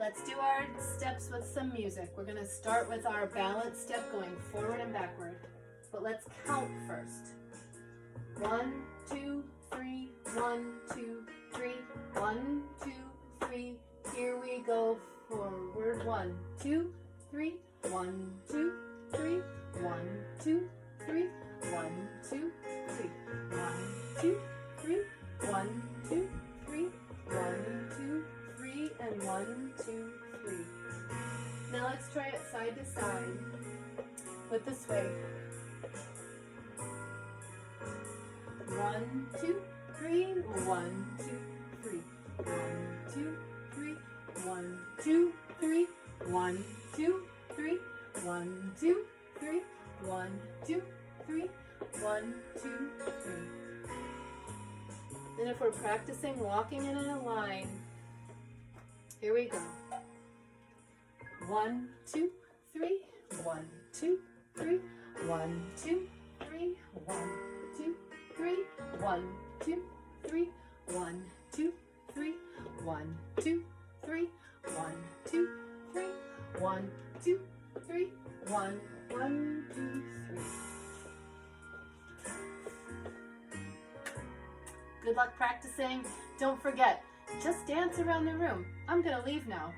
Let's do our steps with some music. We're going to start with our balance step going forward and backward. But let's count first. 1, 2, 3, 1, 2, 3, 1, 2, 3. Here we go forward. 1, 2, 3, 1, 2, 3, 1, 2, 3, 1, 2, 3, 1, 2, 3, 1, 2, 3, 1, 2, 3, and 1, 2, 3. Now let's try it side to side with the sway. 1, 2, 3, 1, 2, 3, 1, 2, 3, 1, 2, 3, 1, 2, 3, 1, 2, 3, 1, 2, 3, 1, 2, 3. And if we're practicing walking in a line, here we go. 1, 2, 3, 1, 2, 3, 1, 2, 3, 1, 2, 3, 1, 2, 3, 1, 2, 3, 1, 2, 3, 1, 2, 3, 1, 2, 3, 1, 1, 2, 3. Good luck practicing. Don't forget, just dance around the room. I'm gonna leave now.